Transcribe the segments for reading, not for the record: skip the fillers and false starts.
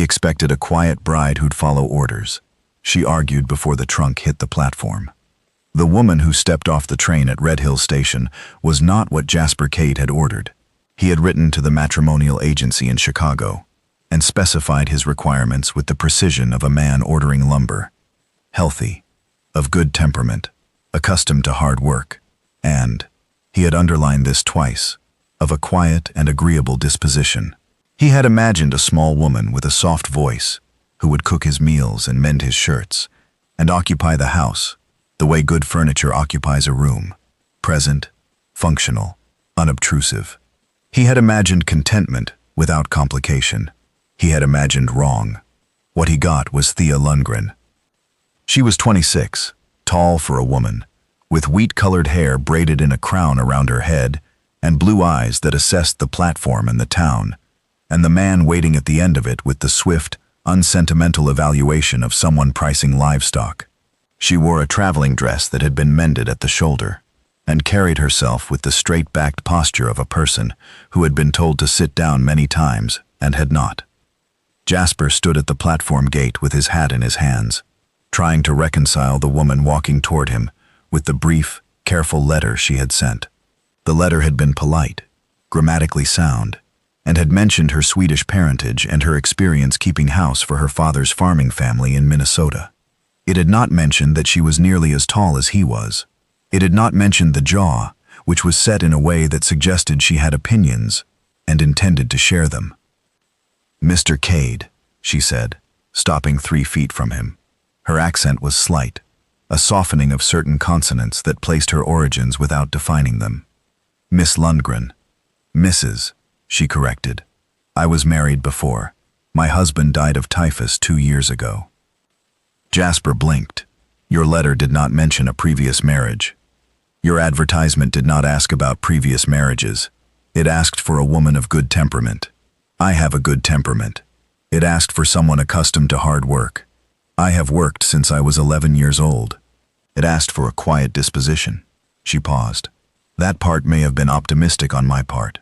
expected a quiet bride who'd follow orders. She argued before the trunk hit the platform. The woman who stepped off the train at Redhill Station was not what Jasper Cade had ordered. He had written to the matrimonial agency in Chicago and specified his requirements with the precision of a man ordering lumber. Healthy, of good temperament, accustomed to hard work, and, he had underlined this twice, of a quiet and agreeable disposition. He had imagined a small woman with a soft voice who would cook his meals and mend his shirts and occupy the house the way good furniture occupies a room, present, functional, unobtrusive. He had imagined contentment without complication. He had imagined wrong. What he got was Thea Lundgren. She was 26, tall for a woman, with wheat-colored hair braided in a crown around her head and blue eyes that assessed the platform and the town, and the man waiting at the end of it with the swift, unsentimental evaluation of someone pricing livestock. She wore a traveling dress that had been mended at the shoulder and carried herself with the straight-backed posture of a person who had been told to sit down many times and had not. Jasper stood at the platform gate with his hat in his hands, trying to reconcile the woman walking toward him with the brief, careful letter she had sent. The letter had been polite, grammatically sound, and had mentioned her Swedish parentage and her experience keeping house for her father's farming family in Minnesota. It had not mentioned that she was nearly as tall as he was. It had not mentioned the jaw, which was set in a way that suggested she had opinions and intended to share them. "Mr. Cade," she said, stopping 3 feet from him. Her accent was slight, a softening of certain consonants that placed her origins without defining them. "Miss Lundgren." "Mrs.," she corrected. "I was married before. My husband died of typhus 2 years ago." Jasper blinked. "Your letter did not mention a previous marriage. Your advertisement did not ask about previous marriages. It asked for a woman of good temperament. I have a good temperament. It asked for someone accustomed to hard work. I have worked since I was 11 years old. It asked for a quiet disposition." She paused. "That part may have been optimistic on my part."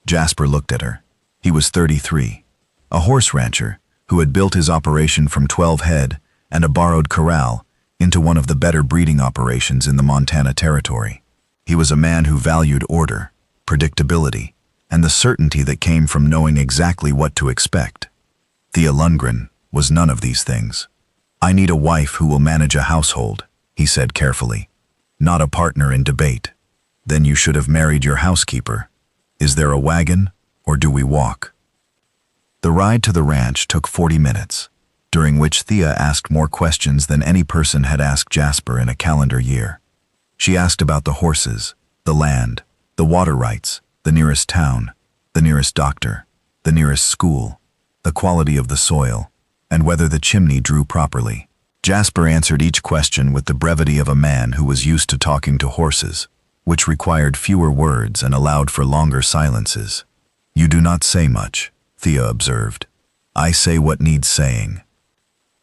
Jasper looked at her. He was 33, a horse rancher who had built his operation from 12 head and a borrowed corral into one of the better breeding operations in the Montana Territory. He was a man who valued order, predictability, and the certainty that came from knowing exactly what to expect. Thea Lundgren was none of these things. "I need a wife who will manage a household," he said carefully, "not a partner in debate." "Then you should have married your housekeeper. Is there a wagon, or do we walk?" The ride to the ranch took 40 minutes, during which Thea asked more questions than any person had asked Jasper in a calendar year. She asked about the horses, the land, the water rights, the nearest town, the nearest doctor, the nearest school, the quality of the soil, and whether the chimney drew properly. Jasper answered each question with the brevity of a man who was used to talking to horses, which required fewer words and allowed for longer silences. "You do not say much," Thea observed. "I say what needs saying.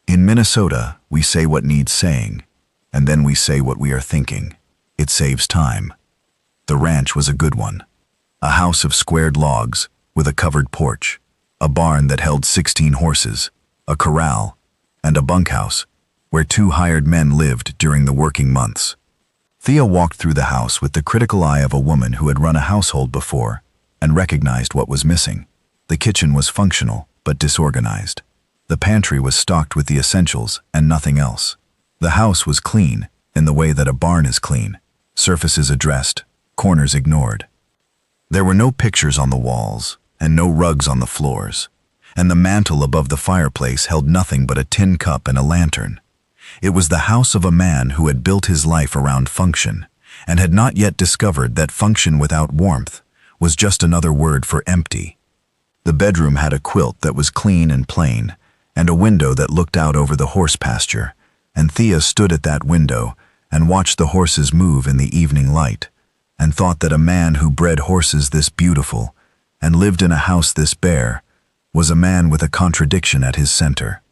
In Minnesota, we say what needs saying, and then we say what we are thinking. It saves time." The ranch was a good one. A house of squared logs with a covered porch, a barn that held 16 horses, a corral, and a bunkhouse where 2 hired men lived during the working months. Thea walked through the house with the critical eye of a woman who had run a household before and recognized what was missing. The kitchen was functional but disorganized. The pantry was stocked with the essentials and nothing else. The house was clean in the way that a barn is clean, surfaces addressed, corners ignored. There were no pictures on the walls and no rugs on the floors, and the mantel above the fireplace held nothing but a tin cup and a lantern. It was the house of a man who had built his life around function and had not yet discovered that function without warmth was just another word for empty. The bedroom had a quilt that was clean and plain, and a window that looked out over the horse pasture, and Thea stood at that window and watched the horses move in the evening light, and thought that a man who bred horses this beautiful and lived in a house this bare was a man with a contradiction at his center.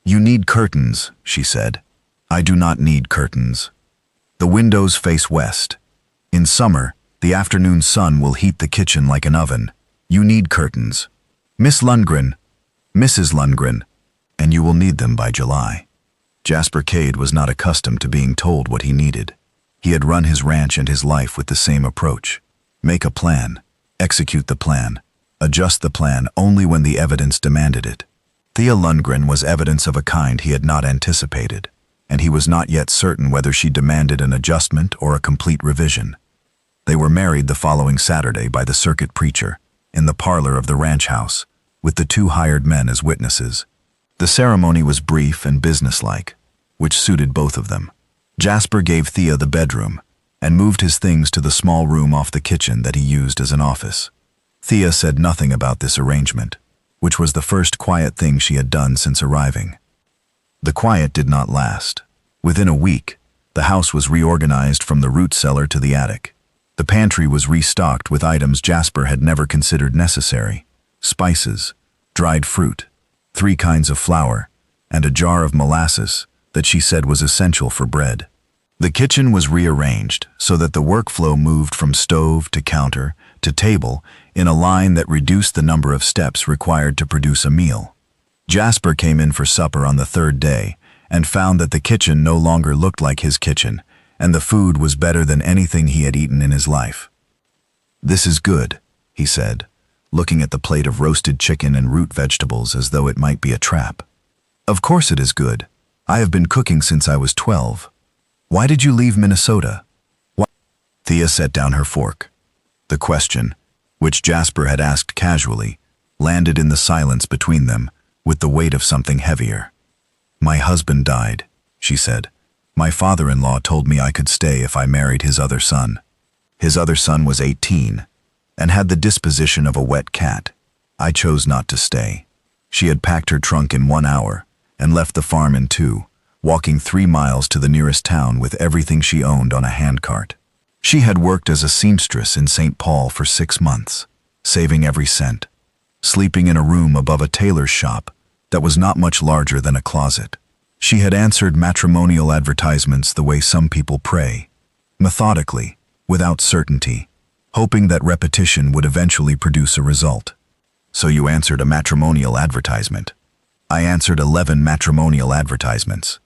"You need curtains," she said. "I do not need curtains. The windows face west. In summer, the afternoon sun will heat the kitchen like an oven. You need curtains." "Miss Lundgren, Mrs. Lundgren," and you will need them by July. Jasper Cade was not accustomed to being told what he needed. He had run his ranch and his life with the same approach. Make a plan, execute the plan, adjust the plan only when the evidence demanded it. Thea Lundgren was evidence of a kind he had not anticipated, and he was not yet certain whether she demanded an adjustment or a complete revision. They were married the following Saturday by the circuit preacher, in the parlor of the ranch house, with the 2 hired men as witnesses. The ceremony was brief and businesslike, which suited both of them. Jasper gave Thea the bedroom and moved his things to the small room off the kitchen that he used as an office. Thea said nothing about this arrangement, which was the first quiet thing she had done since arriving. The quiet did not last. Within a week, the house was reorganized from the root cellar to the attic. The pantry was restocked with items Jasper had never considered necessary: spices, dried fruit, 3 kinds of flour, and a jar of molasses that she said was essential for bread. The kitchen was rearranged so that the workflow moved from stove to counter to table in a line that reduced the number of steps required to produce a meal. Jasper came in for supper on the 3rd day and found that the kitchen no longer looked like his kitchen, and the food was better than anything he had eaten in his life. "This is good," he said, looking at the plate of roasted chicken and root vegetables as though it might be a trap. "Of course it is good. I have been cooking since I was 12. Why did you leave Minnesota?" Thea set down her fork. The question, which Jasper had asked casually, landed in the silence between them with the weight of something heavier. "My husband died," she said. "My father-in-law told me I could stay if I married his other son. His other son was 18 and had the disposition of a wet cat. I chose not to stay." She had packed her trunk in 1 hour and left the farm in 2, walking 3 miles to the nearest town with everything she owned on a handcart. She had worked as a seamstress in St. Paul for 6 months, saving every cent, sleeping in a room above a tailor's shop that was not much larger than a closet. She had answered matrimonial advertisements the way some people pray, methodically, without certainty, hoping that repetition would eventually produce a result. "So you answered a matrimonial advertisement." "I answered 11 matrimonial advertisements.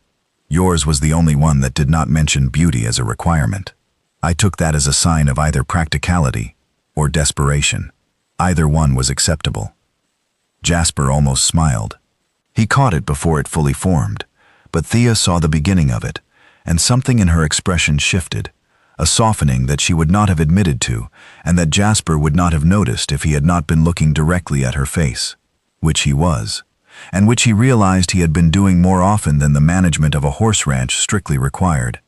Yours was the only one that did not mention beauty as a requirement. I took that as a sign of either practicality or desperation. Either one was acceptable." Jasper almost smiled. He caught it before it fully formed, but Thea saw the beginning of it, and something in her expression shifted, a softening that she would not have admitted to, and that Jasper would not have noticed if he had not been looking directly at her face, which he was, and which he realized he had been doing more often than the management of a horse ranch strictly required.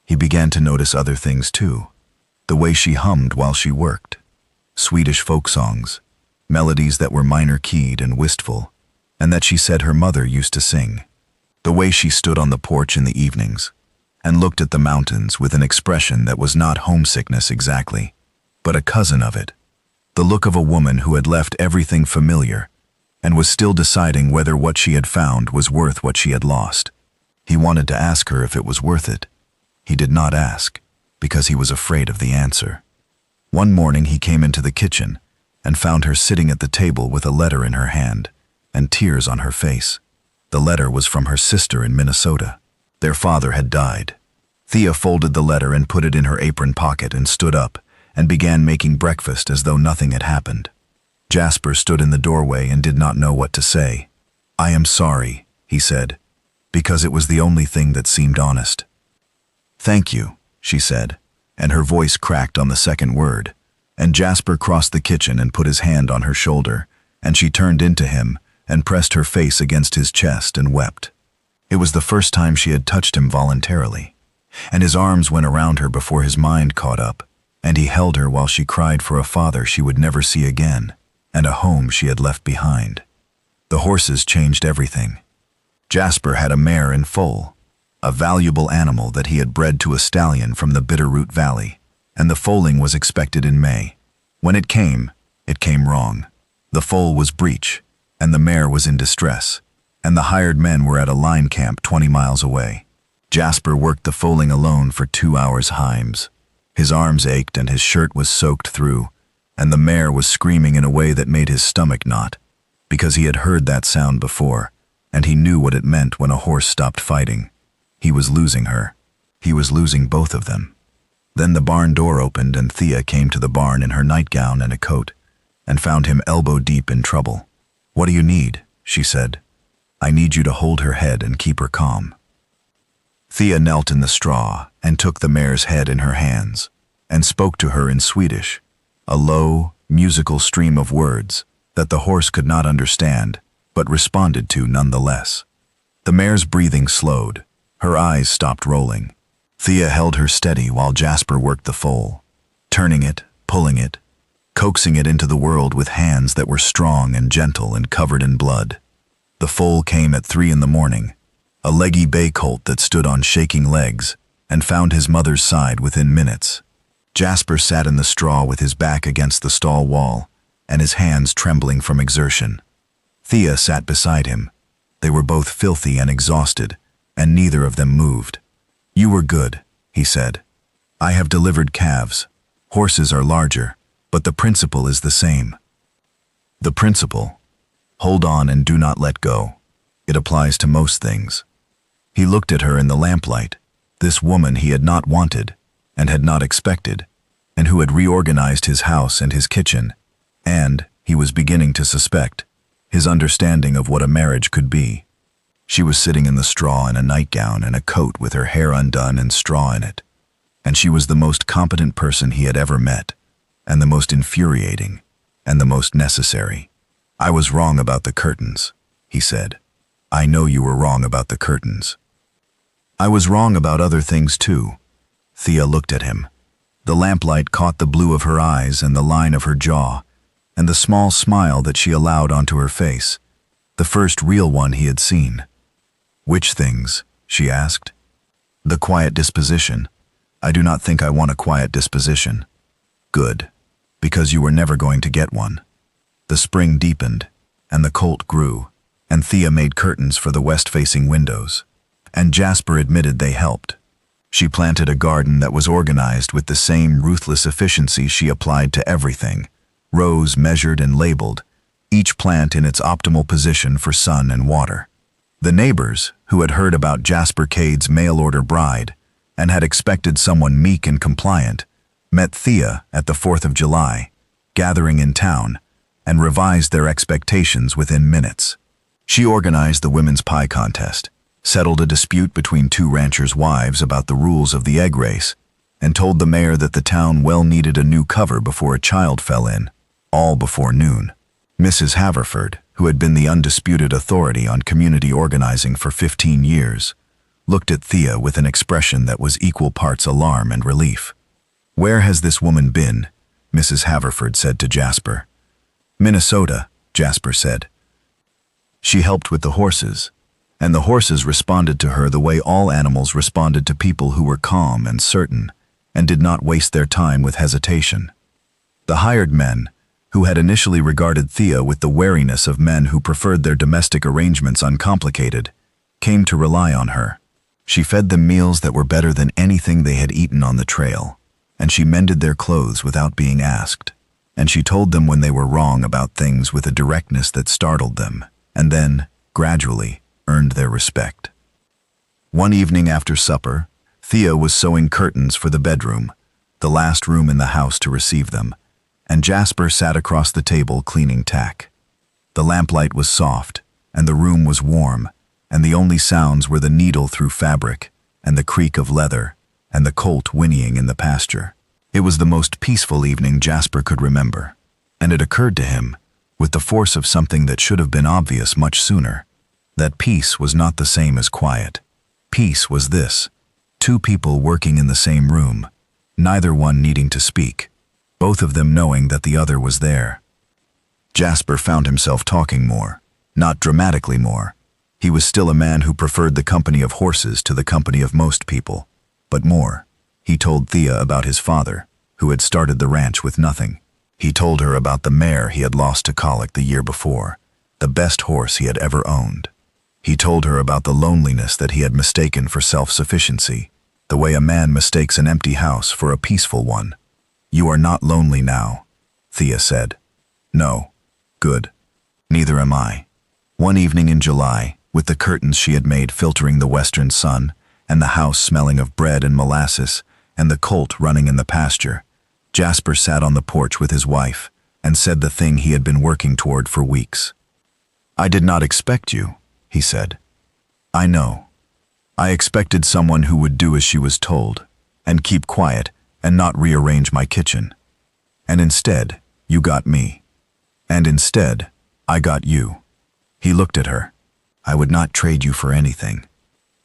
He began to notice other things too, the way she hummed while she worked, Swedish folk songs, melodies that were minor-keyed and wistful, and that she said her mother used to sing, the way she stood on the porch in the evenings and looked at the mountains with an expression that was not homesickness exactly, but a cousin of it, the look of a woman who had left everything familiar and was still deciding whether what she had found was worth what she had lost. He wanted to ask her if it was worth it. He did not ask, because he was afraid of the answer. One morning he came into the kitchen and found her sitting at the table with a letter in her hand and tears on her face. The letter was from her sister in Minnesota. Their father had died. Thea folded the letter and put it in her apron pocket and stood up and began making breakfast as though nothing had happened. Jasper stood in the doorway and did not know what to say. "I am sorry," he said, because it was the only thing that seemed honest. "Thank you," she said, and her voice cracked on the second word, and Jasper crossed the kitchen and put his hand on her shoulder, and she turned into him and pressed her face against his chest and wept. It was the first time she had touched him voluntarily, and his arms went around her before his mind caught up, and he held her while she cried for a father she would never see again, and a home she had left behind. The horses changed everything. Jasper had a mare in foal, a valuable animal that he had bred to a stallion from the Bitterroot Valley, and the foaling was expected in May. When it came wrong. The foal was breech, and the mare was in distress, and the hired men were at a line camp 20 miles away. Jasper worked the foaling alone for 2 hours himes. His arms ached and his shirt was soaked through, and the mare was screaming in a way that made his stomach knot, because he had heard that sound before, and he knew what it meant when a horse stopped fighting. He was losing her. He was losing both of them. Then the barn door opened and Thea came to the barn in her nightgown and a coat, and found him elbow-deep in trouble. "What do you need?" she said. "I need you to hold her head and keep her calm." Thea knelt in the straw and took the mare's head in her hands and spoke to her in Swedish, a low, musical stream of words that the horse could not understand but responded to nonetheless. The mare's breathing slowed. Her eyes stopped rolling. Thea held her steady while Jasper worked the foal, turning it, pulling it, coaxing it into the world with hands that were strong and gentle and covered in blood. The foal came at 3 in the morning, a leggy bay colt that stood on shaking legs and found his mother's side within minutes. Jasper sat in the straw with his back against the stall wall and his hands trembling from exertion. Thea sat beside him. They were both filthy and exhausted, and neither of them moved. "You were good," he said. "I have delivered calves. Horses are larger, but the principle is the same." The principle: hold on and do not let go. It applies to most things. He looked at her in the lamplight, this woman he had not wanted and had not expected, and who had reorganized his house and his kitchen, and, he was beginning to suspect, his understanding of what a marriage could be. She was sitting in the straw in a nightgown and a coat with her hair undone and straw in it, and she was the most competent person he had ever met, and the most infuriating, and the most necessary. "I was wrong about the curtains," he said. "I know you were wrong about the curtains." "I was wrong about other things too." Thea looked at him. The lamplight caught the blue of her eyes and the line of her jaw, and the small smile that she allowed onto her face, the first real one he had seen. "Which things?" she asked. "The quiet disposition. I do not think I want a quiet disposition." "Good, because you were never going to get one." The spring deepened, and the colt grew, and Thea made curtains for the west-facing windows, and Jasper admitted they helped. She planted a garden that was organized with the same ruthless efficiency she applied to everything, rows measured and labeled, each plant in its optimal position for sun and water. The neighbors, who had heard about Jasper Cade's mail-order bride and had expected someone meek and compliant, met Thea at the 4th of July, gathering in town, and revised their expectations within minutes. She organized the women's pie contest, settled a dispute between 2 ranchers' wives about the rules of the egg race, and told the mayor that the town well needed a new cover before a child fell in, all before noon. Mrs. Haverford, who had been the undisputed authority on community organizing for 15 years, looked at Thea with an expression that was equal parts alarm and relief. "Where has this woman been?" Mrs. Haverford said to Jasper. "Minnesota," Jasper said. "She helped with the horses, and the horses responded to her the way all animals responded to people who were calm and certain and did not waste their time with hesitation. The hired men, who had initially regarded Thea with the wariness of men who preferred their domestic arrangements uncomplicated, came to rely on her. She fed them meals that were better than anything they had eaten on the trail, and she mended their clothes without being asked, and she told them when they were wrong about things with a directness that startled them, and then, gradually, earned their respect. One evening after supper, Thea was sewing curtains for the bedroom, the last room in the house to receive them, and Jasper sat across the table cleaning tack. The lamplight was soft, and the room was warm, and the only sounds were the needle through fabric, and the creak of leather, and the colt whinnying in the pasture. It was the most peaceful evening Jasper could remember, and it occurred to him, with the force of something that should have been obvious much sooner, that peace was not the same as quiet. Peace was this: 2 people working in the same room, neither one needing to speak, both of them knowing that the other was there. Jasper found himself talking more, not dramatically more. He was still a man who preferred the company of horses to the company of most people, but more. He told Thea about his father, who had started the ranch with nothing. He told her about the mare he had lost to colic the year before, the best horse he had ever owned. He told her about the loneliness that he had mistaken for self-sufficiency, the way a man mistakes an empty house for a peaceful one. "You are not lonely now," Thea said. "No." "Good. Neither am I." One evening in July, With the curtains she had made filtering the western sun, and the house smelling of bread and molasses, and the colt running in the pasture, Jasper sat on the porch with his wife and said the thing he had been working toward for weeks. "I did not expect you," he said. "I know. I expected someone who would do as she was told, and keep quiet and not rearrange my kitchen. And instead, you got me. And instead, I got you." He looked at her. "I would not trade you for anything."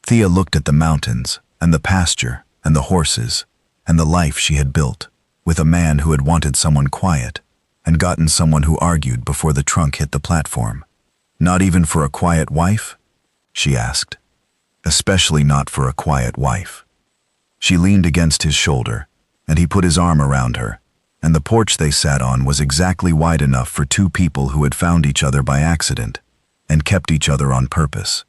Thea looked at the mountains, and the pasture, and the horses, and the life she had built, with a man who had wanted someone quiet, and gotten someone who argued before the trunk hit the platform. "Not even for a quiet wife?" she asked. "Especially not for a quiet wife." She leaned against his shoulder, and he put his arm around her, and the porch they sat on was exactly wide enough for two people who had found each other by accident and kept each other on purpose.